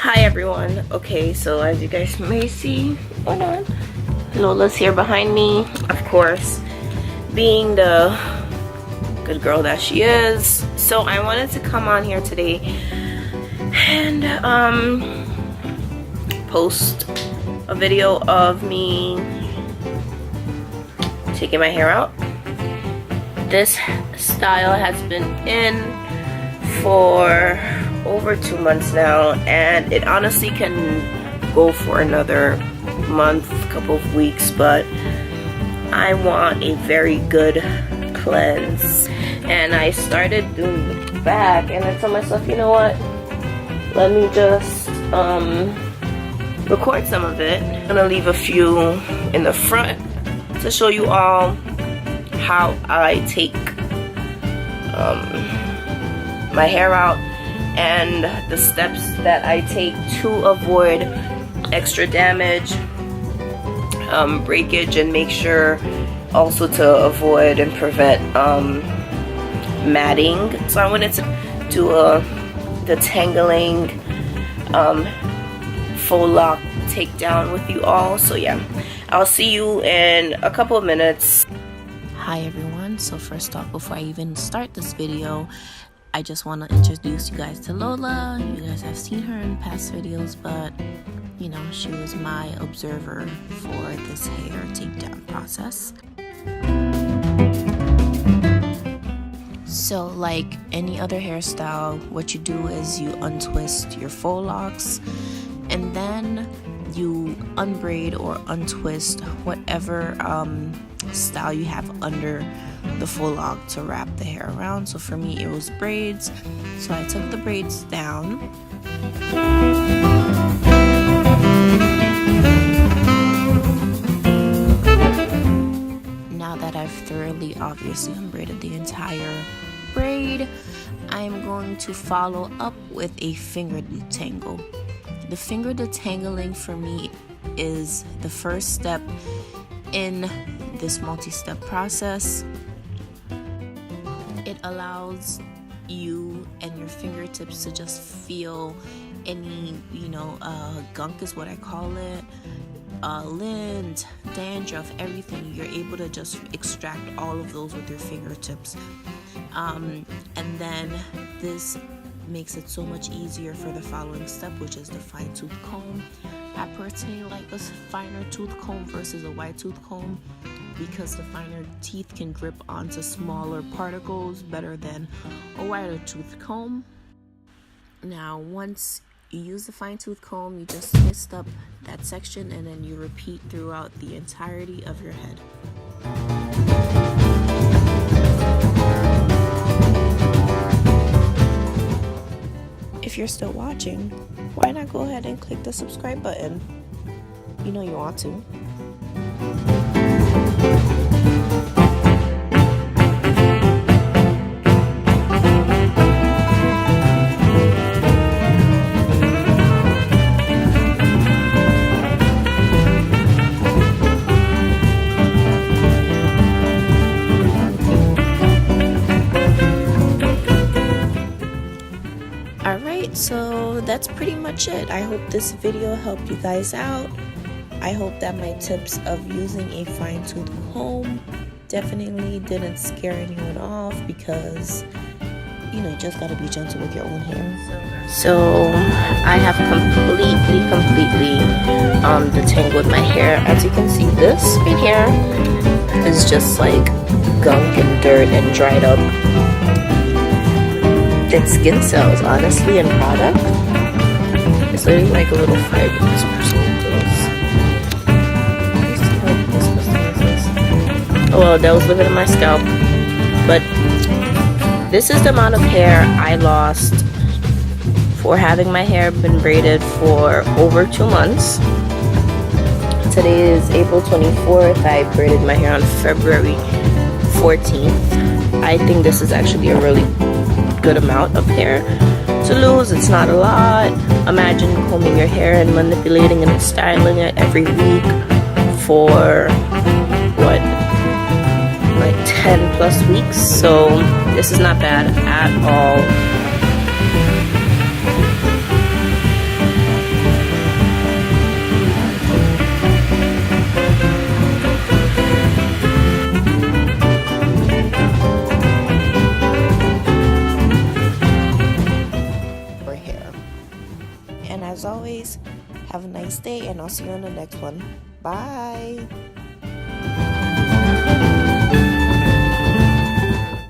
Hi everyone. Okay, so as you guys may see, hold on, Lola's here behind me, of course, being the good girl that she is. So I wanted to come on here today and post a video of me taking my hair out. This style has been in for over 2 months now, and it honestly can go for another month, couple of weeks, but I want a very good cleanse. And I started doing the back, and I told myself, you know what, let me just record some of it. I'm gonna leave a few in the front to show you all how I take my hair out and the steps that I take to avoid extra damage, breakage, and make sure also to avoid and prevent matting. So I wanted to do a detangling faux lock takedown with you all. So yeah, I'll see you in a couple of minutes. Hi everyone, so first off, before I even start this video, I just want to introduce you guys to Lola. You guys have seen her in past videos, but you know, she was my observer for this hair takedown process. So like any other hairstyle, what you do is you untwist your faux locks, and then you unbraid or untwist whatever style you have under the faux lock to wrap the hair around. So for me it was braids, so I took the braids down. Now that I've thoroughly obviously unbraided the entire braid, I'm going to follow up with a finger detangle. The finger detangling for me is the first step in this multi-step process. It allows you and your fingertips to just feel any, gunk is what I call it, lint, dandruff, everything. You're able to just extract all of those with your fingertips. And then this makes it so much easier for the following step, which is the fine tooth comb. I personally like a finer tooth comb versus a wide tooth comb because the finer teeth can grip onto smaller particles better than a wider tooth comb. Now once you use the fine tooth comb, you just twist up that section and then you repeat throughout the entirety of your head. If you're still watching, why not go ahead and click the subscribe button? You know you want to. So that's pretty much it. I hope this video helped you guys out. I hope that my tips of using a fine tooth comb definitely didn't scare anyone off, because you just gotta be gentle with your own hair. So I have completely detangled my hair. As you can see, this right here is just like gunk and dirt and dried up dead skin cells, honestly, and product. It's literally like a little fiber. This person oh well, that was living in my scalp. But this is the amount of hair I lost for having my hair been braided for over 2 months. Today is April 24th. I braided my hair on February 14th. I think this is actually a really good amount of hair to lose. It's not a lot. Imagine combing your hair and manipulating and styling it every week for what, like 10 plus weeks. So this is not bad at all. as always, have a nice day, and I'll see you on the next one. Bye.